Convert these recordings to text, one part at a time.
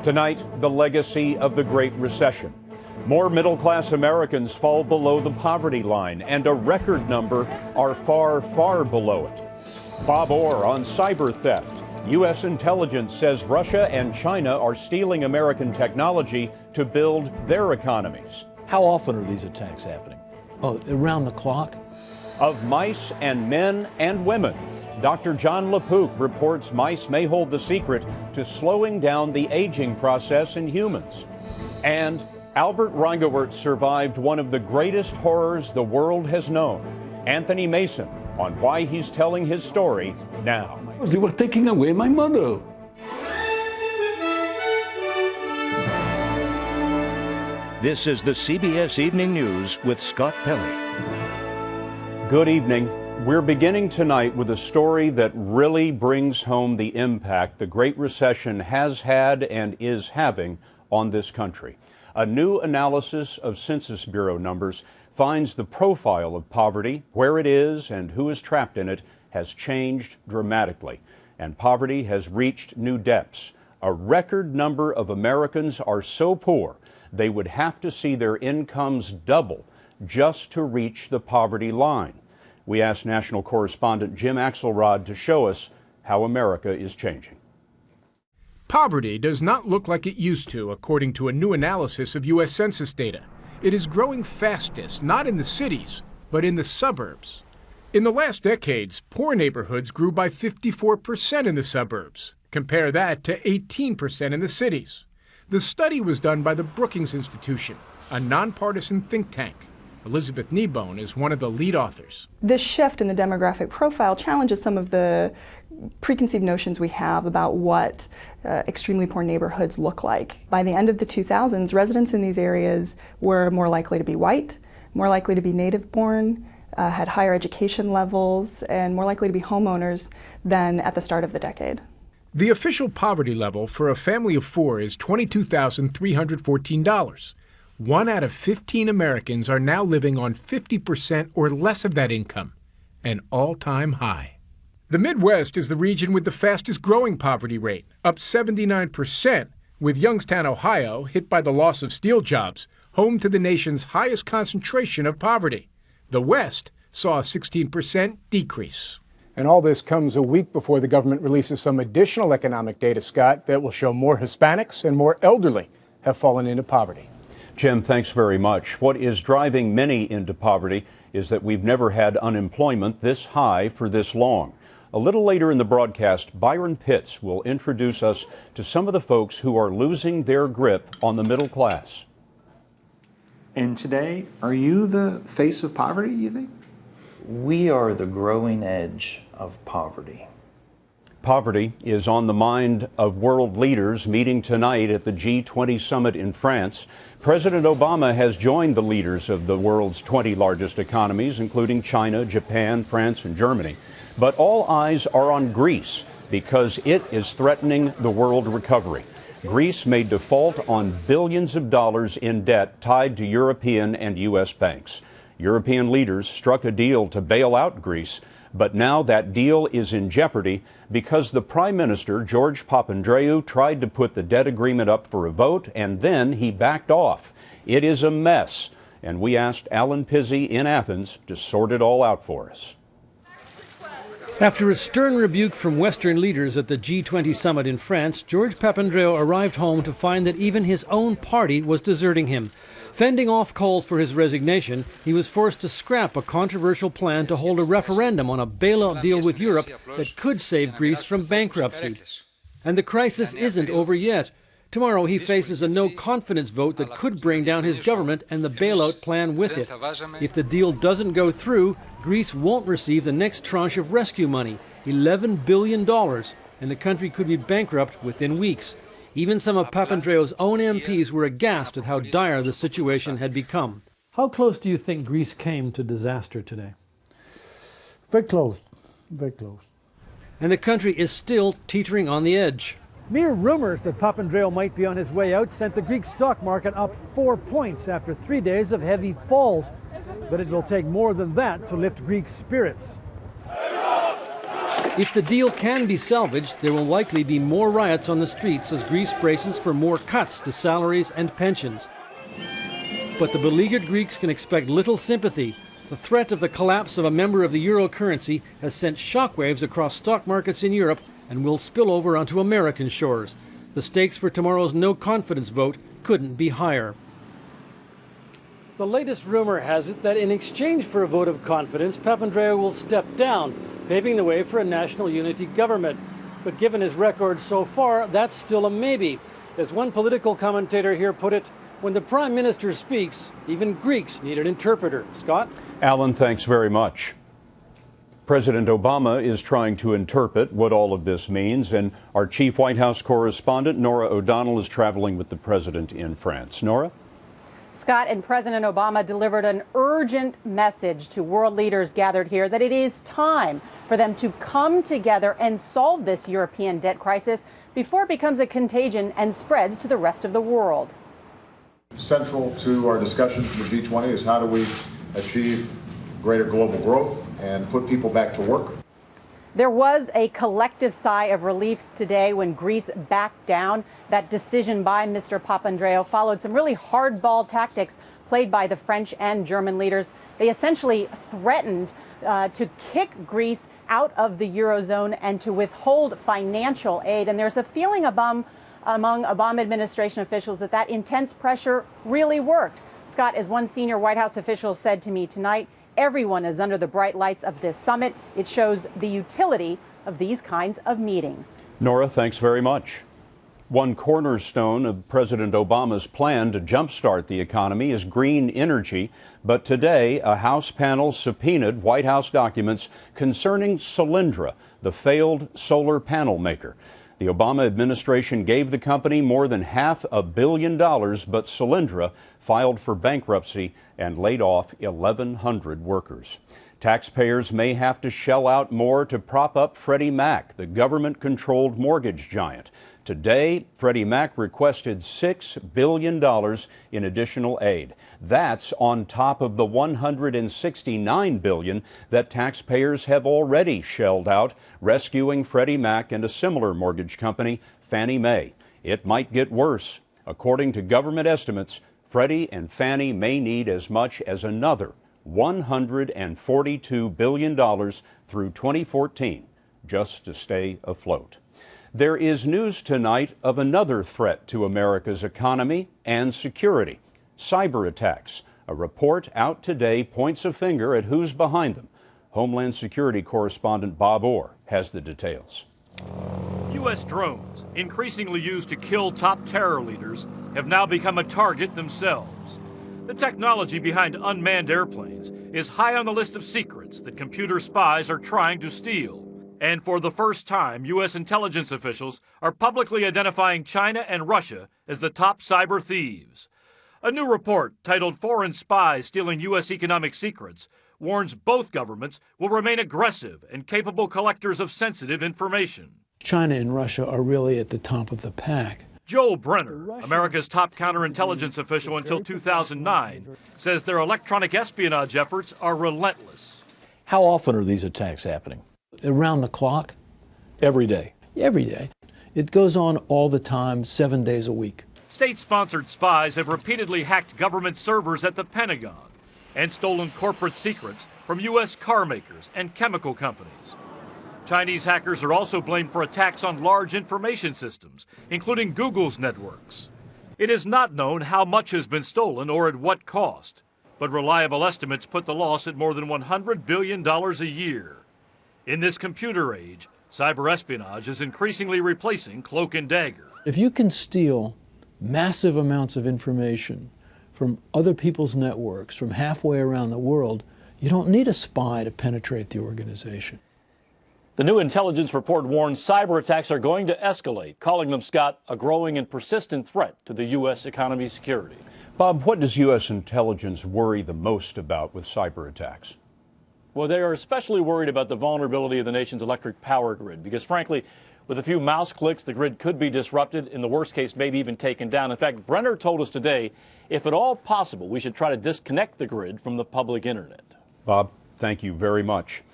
Tonight, the legacy of the Great Recession. More middle-class Americans fall below the poverty line, and a record number are far, far below it. Bob Orr on cyber theft. U.S. intelligence says Russia and China are stealing American technology to build their economies. How often are these attacks happening? Oh, around the clock? Of mice and men and women. Dr. John LaPook reports mice may hold the secret to slowing down the aging process in humans. And Albert Reingewert survived one of the greatest horrors the world has known. Anthony Mason on why he's telling his story now. They were taking away my mother. This is the CBS Evening News with Scott Pelley. Good evening. We're beginning tonight with a story that really brings home the impact the Great Recession has had and is having on this country. A new analysis of Census Bureau numbers finds the profile of poverty, where it is and who is trapped in it, has changed dramatically. And poverty has reached new depths. A record number of Americans are so poor they would have to see their incomes double just to reach the poverty line. We asked national correspondent Jim Axelrod to show us how America is changing. Poverty does not look like it used to, according to a new analysis of U.S. Census data. It is growing fastest, not in the cities, but in the suburbs. In the last decades, poor neighborhoods grew by 54% in the suburbs. Compare that to 18% in the cities. The study was done by the Brookings Institution, a nonpartisan think tank. Elizabeth Kneebone is one of the lead authors. This shift in the demographic profile challenges some of the preconceived notions we have about what extremely poor neighborhoods look like. By the end of the 2000s, residents in these areas were more likely to be white, more likely to be native-born, had higher education levels, and more likely to be homeowners than at the start of the decade. The official poverty level for a family of four is $22,314. 1 out of 15 Americans are now living on 50% or less of that income, an all-time high. The Midwest is the region with the fastest growing poverty rate, up 79%, with Youngstown, Ohio, hit by the loss of steel jobs, home to the nation's highest concentration of poverty. The West saw a 16% decrease. And all this comes a week before the government releases some additional economic data, Scott, that will show more Hispanics and more elderly have fallen into poverty. Jim, thanks very much. What is driving many into poverty is that we've never had unemployment this high for this long. A little later in the broadcast, Byron Pitts will introduce us to some of the folks who are losing their grip on the middle class. And today, are you the face of poverty, you think? We are the growing edge of poverty. Poverty is on the mind of world leaders meeting tonight at the G20 summit in France. President Obama has joined the leaders of the world's 20 largest economies, including China, Japan, France, and Germany. But all eyes are on Greece because it is threatening the world recovery. Greece may default on billions of dollars in debt tied to European and U.S. banks. European leaders struck a deal to bail out Greece, but now that deal is in jeopardy because the Prime Minister, George Papandreou, tried to put the debt agreement up for a vote, and then he backed off. It is a mess, and we asked Alan Pizzi in Athens to sort it all out for us. After a stern rebuke from Western leaders at the G20 summit in France, George Papandreou arrived home to find that even his own party was deserting him. Fending off calls for his resignation, he was forced to scrap a controversial plan to hold a referendum on a bailout deal with Europe that could save Greece from bankruptcy. And the crisis isn't over yet. Tomorrow he faces a no-confidence vote that could bring down his government and the bailout plan with it. If the deal doesn't go through, Greece won't receive the next tranche of rescue money, $11 billion, and the country could be bankrupt within weeks. Even some of Papandreou's own MPs were aghast at how dire the situation had become. How close do you think Greece came to disaster today? Very close, very close. And the country is still teetering on the edge. Mere rumors that Papandreou might be on his way out sent the Greek stock market up 4 points after 3 days of heavy falls. But it will take more than that to lift Greek spirits. If the deal can be salvaged, there will likely be more riots on the streets as Greece braces for more cuts to salaries and pensions. But the beleaguered Greeks can expect little sympathy. The threat of the collapse of a member of the euro currency has sent shockwaves across stock markets in Europe and will spill over onto American shores. The stakes for tomorrow's no-confidence vote couldn't be higher. The latest rumor has it that in exchange for a vote of confidence, Papandreou will step down, paving the way for a national unity government. But given his record so far, that's still a maybe. As one political commentator here put it, when the Prime Minister speaks, even Greeks need an interpreter. Scott? Alan, thanks very much. President Obama is trying to interpret what all of this means, and our chief White House correspondent, Norah O'Donnell, is traveling with the president in France. Norah? Scott, and President Obama delivered an urgent message to world leaders gathered here that it is time for them to come together and solve this European debt crisis before it becomes a contagion and spreads to the rest of the world. Central to our discussions in the G20 is how do we achieve greater global growth and put people back to work. There was a collective sigh of relief today when Greece backed down. That decision by Mr. Papandreou followed some really hardball tactics played by the French and German leaders. They essentially threatened to kick Greece out of the Eurozone and to withhold financial aid. And there's a feeling among Obama administration officials that that intense pressure really worked. Scott, as one senior White House official said to me tonight, everyone is under the bright lights of this summit. It shows the utility of these kinds of meetings. Norah, thanks very much. One cornerstone of President Obama's plan to jumpstart the economy is green energy. But today, a House panel subpoenaed White House documents concerning Solyndra, the failed solar panel maker. The Obama administration gave the company more than $500 million, but Solyndra filed for bankruptcy and laid off 1,100 workers. Taxpayers may have to shell out more to prop up Freddie Mac, the government-controlled mortgage giant. Today, Freddie Mac requested $6 billion in additional aid. That's on top of the $169 billion that taxpayers have already shelled out, rescuing Freddie Mac and a similar mortgage company, Fannie Mae. It might get worse. According to government estimates, Freddie and Fannie may need as much as another $142 billion through 2014 just to stay afloat. There is news tonight of another threat to America's economy and security: cyber attacks. A report out today points a finger at who's behind them. Homeland Security correspondent Bob Orr has the details. U.S. drones, increasingly used to kill top terror leaders, have now become a target themselves. The technology behind unmanned airplanes is high on the list of secrets that computer spies are trying to steal. And for the first time, U.S. intelligence officials are publicly identifying China and Russia as the top cyber thieves. A new report titled "Foreign Spies Stealing U.S. Economic Secrets" warns both governments will remain aggressive and capable collectors of sensitive information. China and Russia are really at the top of the pack. Joel Brenner, America's top counterintelligence official until 2009, says their electronic espionage efforts are relentless. How often are these attacks happening? Around the clock. Every day. Every day. It goes on all the time, 7 days a week. State-sponsored spies have repeatedly hacked government servers at the Pentagon and stolen corporate secrets from U.S. car makers and chemical companies. Chinese hackers are also blamed for attacks on large information systems, including Google's networks. It is not known how much has been stolen or at what cost, but reliable estimates put the loss at more than $100 billion a year. In this computer age, cyber espionage is increasingly replacing cloak and dagger. If you can steal massive amounts of information from other people's networks from halfway around the world, you don't need a spy to penetrate the organization. The new intelligence report warns cyber attacks are going to escalate, calling them, Scott, a growing and persistent threat to the U.S. economy's security. Bob, what does U.S. intelligence worry the most about with cyber attacks? Well, they are especially worried about the vulnerability of the nation's electric power grid because, frankly, with a few mouse clicks, the grid could be disrupted, in the worst case, maybe even taken down. In fact, Brenner told us today, if at all possible, we should try to disconnect the grid from the public internet. Bob, thank you very much.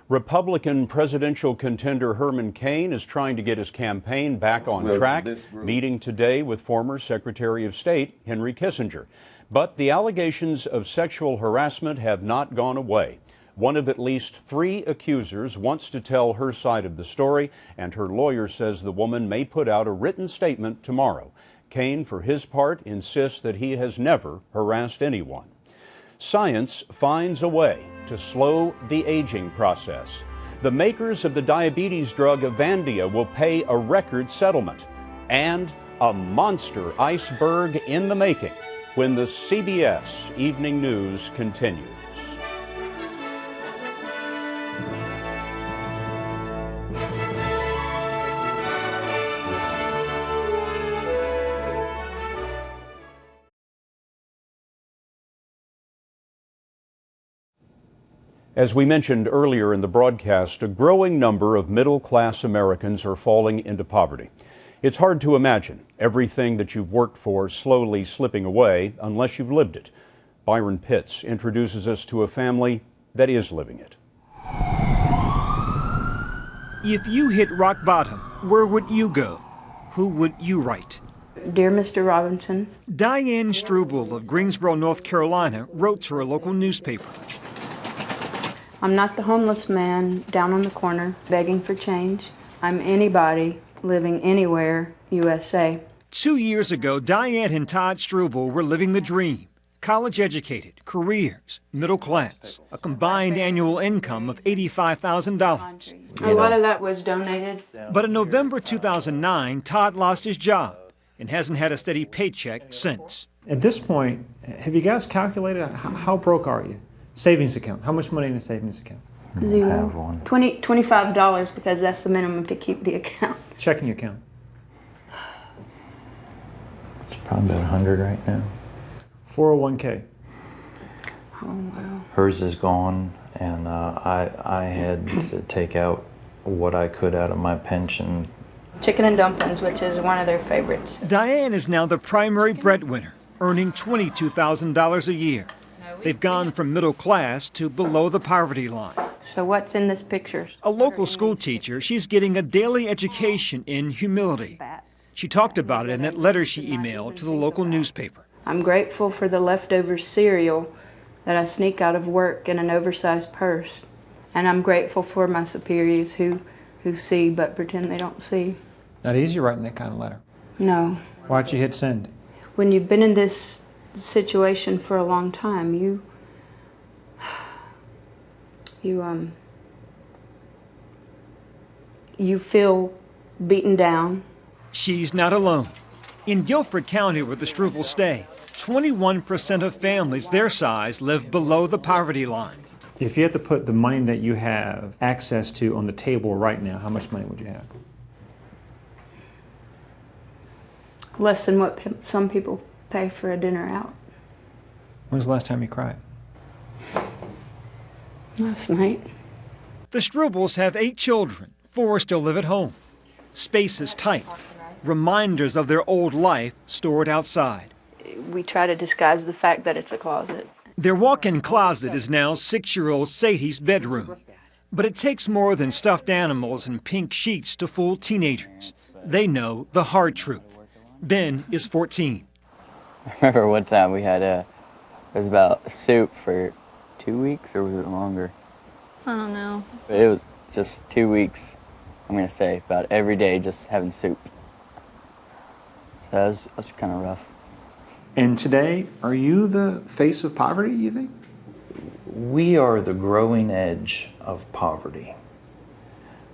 Republican presidential contender Herman Cain is trying to get his campaign back on track, meeting today with former Secretary of State Henry Kissinger. But the allegations of sexual harassment have not gone away. One of at least 3 accusers wants to tell her side of the story, and her lawyer says the woman may put out a written statement tomorrow. Cain, for his part, insists that he has never harassed anyone. Science finds a way to slow the aging process. The makers of the diabetes drug Avandia will pay a record settlement, and a monster iceberg in the making when the CBS Evening News continues. As we mentioned earlier in the broadcast, a growing number of middle-class Americans are falling into poverty. It's hard to imagine everything that you've worked for slowly slipping away unless you've lived it. Byron Pitts introduces us to a family that is living it. If you hit rock bottom, where would you go? Who would you write? Dear Mr. Robinson. Diane Struble of Greensboro, North Carolina, wrote to her local newspaper. I'm not the homeless man down on the corner begging for change. I'm anybody living anywhere, USA. 2 years ago, Diane and Todd Struble were living the dream. College educated, careers, middle class, a combined annual income of $85,000. A lot of that was donated. But in November 2009, Todd lost his job and hasn't had a steady paycheck since. At this point, have you guys calculated how broke are you? Savings account. How much money in a savings account? Zero. $25 because that's the minimum to keep the account. Checking account. It's probably about 100 right now. 401k. Oh, wow. Hers is gone, and I had to take out what I could out of my pension. Chicken and dumplings, which is one of their favorites. Diane is now the primary breadwinner, earning $22,000 a year. They've gone from middle class to below the poverty line. So what's in this picture? A local school teacher, she's getting a daily education in humility. She talked about it in that letter she emailed to the local newspaper. I'm grateful for the leftover cereal that I sneak out of work in an oversized purse. And I'm grateful for my superiors who see but pretend they don't see. Not easy writing that kind of letter. No. Why'd you hit send? When you've been in this situation for a long time, you feel beaten down. She's not alone. In Guilford County, where the Strubels stay, 21% of families their size live below the poverty line. If you had to put the money that you have access to on the table right now, how much money would you have? Less than what some people pay for a dinner out. When's the last time you cried? Last night. The Strubels have 8 children. 4 still live at home. Space is tight. Reminders of their old life stored outside. We try to disguise the fact that it's a closet. Their walk-in closet is now 6-year-old Sadie's bedroom. But it takes more than stuffed animals and pink sheets to fool teenagers. They know the hard truth. Ben is 14. I remember one time we had it was about soup for 2 weeks, or was it longer? I don't know. But it was just 2 weeks, I'm going to say, about every day just having soup. So that was kind of rough. And today, are you the face of poverty, you think? We are the growing edge of poverty.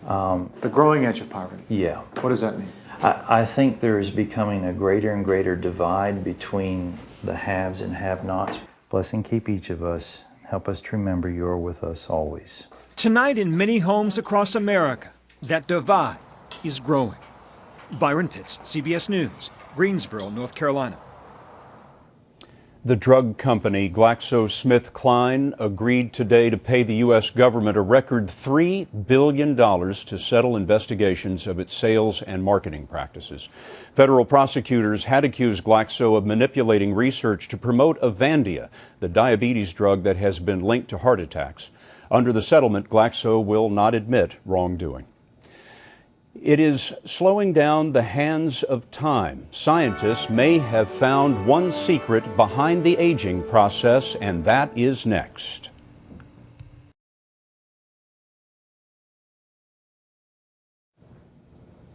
The growing edge of poverty? Yeah. What does that mean? I think there is becoming a greater and greater divide between the haves and have-nots. Bless and keep each of us. Help us to remember you are with us always. Tonight in many homes across America, that divide is growing. Byron Pitts, CBS News, Greensboro, North Carolina. The drug company GlaxoSmithKline agreed today to pay the U.S. government a record $3 billion to settle investigations of its sales and marketing practices. Federal prosecutors had accused Glaxo of manipulating research to promote Avandia, the diabetes drug that has been linked to heart attacks. Under the settlement, Glaxo will not admit wrongdoing. It is slowing down the hands of time. Scientists may have found one secret behind the aging process, and that is next.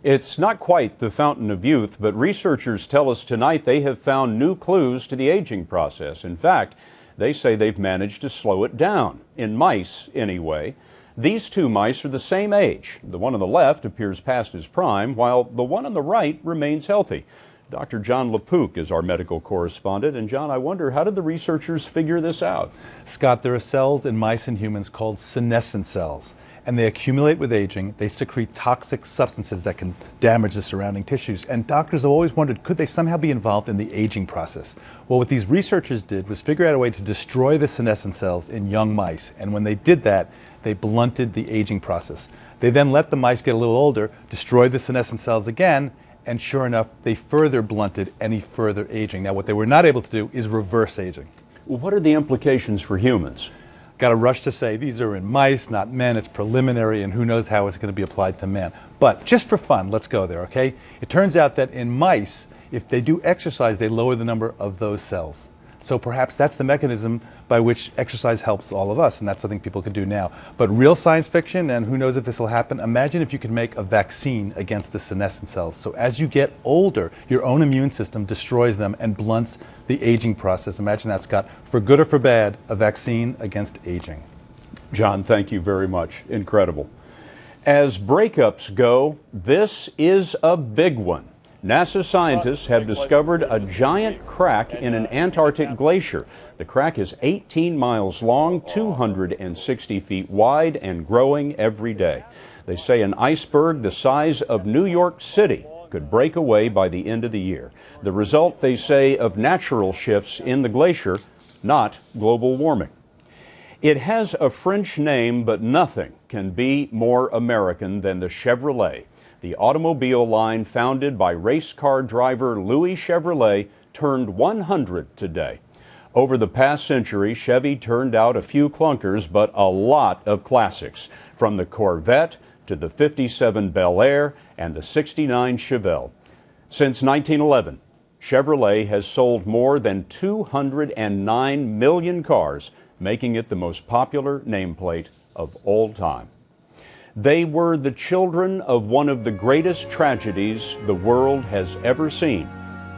It's not quite the fountain of youth, but researchers tell us tonight they have found new clues to the aging process. In fact, they say they've managed to slow it down, in mice anyway. These two mice are the same age. The one on the left appears past his prime, while the one on the right remains healthy. Dr. John LaPook is our medical correspondent. And John, I wonder, how did the researchers figure this out? Scott, there are cells in mice and humans called senescent cells, and they accumulate with aging. They secrete toxic substances that can damage the surrounding tissues. And doctors have always wondered, could they somehow be involved in the aging process? Well, what these researchers did was figure out a way to destroy the senescent cells in young mice. And when they did that, they blunted the aging process. They then let the mice get a little older, destroyed the senescent cells again, and sure enough, they further blunted any further aging. Now, what they were not able to do is reverse aging. Well, what are the implications for humans? Got to rush to say these are in mice, not men. It's preliminary, and who knows how it's going to be applied to man. But just for fun, let's go there, okay? It turns out that in mice, if they do exercise, they lower the number of those cells. So perhaps that's the mechanism by which exercise helps all of us, and that's something people can do now. But real science fiction, and who knows if this will happen, imagine if you could make a vaccine against the senescent cells. So as you get older, your own immune system destroys them and blunts the aging process. Imagine that, Scott. For good or for bad, a vaccine against aging. John, thank you very much. Incredible. As breakups go, this is a big one. NASA scientists have discovered a giant crack in an Antarctic glacier. The crack is 18 miles long, 260 feet wide, and growing every day. They say an iceberg the size of New York City could break away by the end of the year. The result, they say, of natural shifts in the glacier, not global warming. It has a French name, but nothing can be more American than the Chevrolet. The automobile line founded by race car driver Louis Chevrolet turned 100 today. Over the past century, Chevy turned out a few clunkers, but a lot of classics, from the Corvette to the 57 Bel Air and the 69 Chevelle. Since 1911, Chevrolet has sold more than 209 million cars, making it the most popular nameplate of all time. They were the children of one of the greatest tragedies the world has ever seen.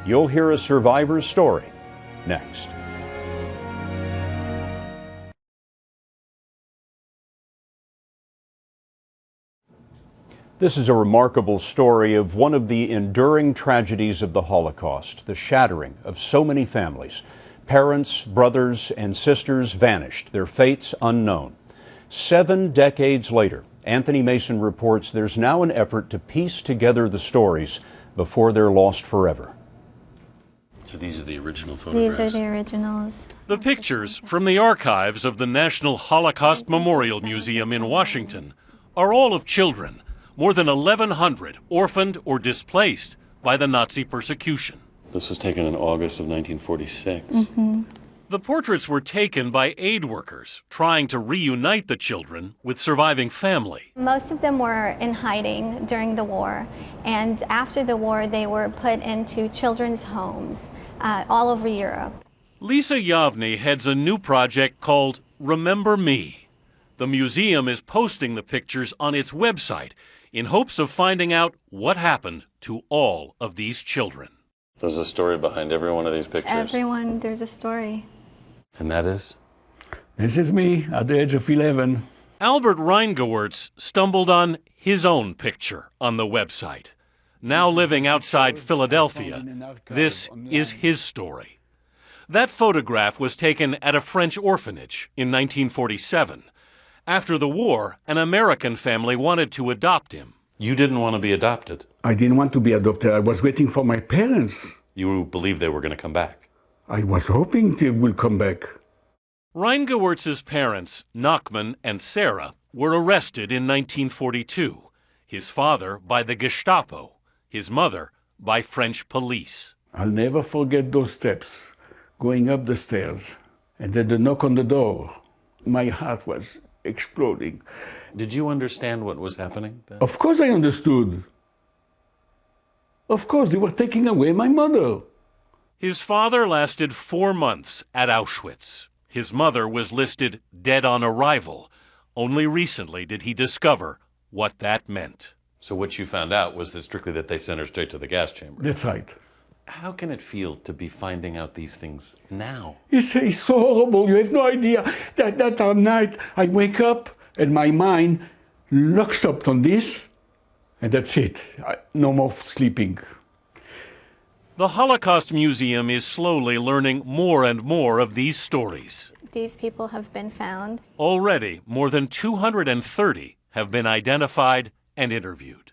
You'll hear a survivor's story next. This is a remarkable story of one of the enduring tragedies of the Holocaust, the shattering of so many families. Parents, brothers, and sisters vanished, their fates unknown. 7 decades later, Anthony Mason reports there's now an effort to piece together the stories before they're lost forever. So these are the original photographs? These are the originals. The pictures from the archives of the National Holocaust Memorial Museum in Washington are all of children, more than 1,100 orphaned or displaced by the Nazi persecution. This was taken in August of 1946. Mm-hmm. The portraits were taken by aid workers trying to reunite the children with surviving family. Most of them were in hiding during the war, and after the war they were put into children's homes all over Europe. Lisa Yavny heads a new project called Remember Me. The museum is posting the pictures on its website in hopes of finding out what happened to all of these children. There's a story behind every one of these pictures. Everyone, there's a story. And that is? This is me at the age of 11. Albert Reingewertz stumbled on his own picture on the website. Now living outside Philadelphia, this is his story. That photograph was taken at a French orphanage in 1947. After the war, an American family wanted to adopt him. You didn't want to be adopted. I didn't want to be adopted. I was waiting for my parents. You believed they were going to come back. I was hoping they will come back. Reingewertz's parents, Nachman and Sarah, were arrested in 1942. His father by the Gestapo, his mother by French police. I'll never forget those steps, going up the stairs, and then the knock on the door. My heart was exploding. Did you understand what was happening then? Of course I understood. Of course, they were taking away my mother. His father lasted 4 months at Auschwitz. His mother was listed dead on arrival. Only recently did he discover what that meant. So what you found out was that strictly that they sent her straight to the gas chamber. That's right. How can it feel to be finding out these things now? It's so horrible. You have no idea. That night I wake up and my mind locks up on this, and that's it. No more sleeping. The Holocaust Museum is slowly learning more and more of these stories. These people have been found. Already, more than 230 have been identified and interviewed.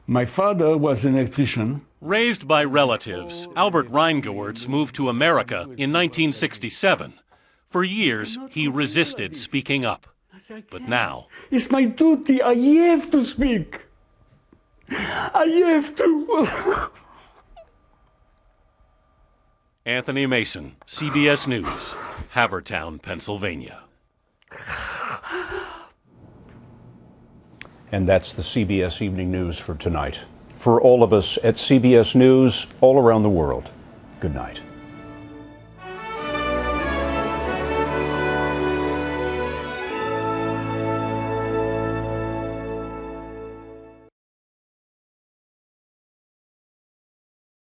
My father was an electrician. Raised by relatives, Albert Reingewirtz moved to America in 1967. For years, he resisted speaking up. But now, It's my duty. I have to speak. I have to. Anthony Mason, CBS News, Havertown, Pennsylvania. And that's the CBS Evening News for tonight. For all of us at CBS News all around the world, good night.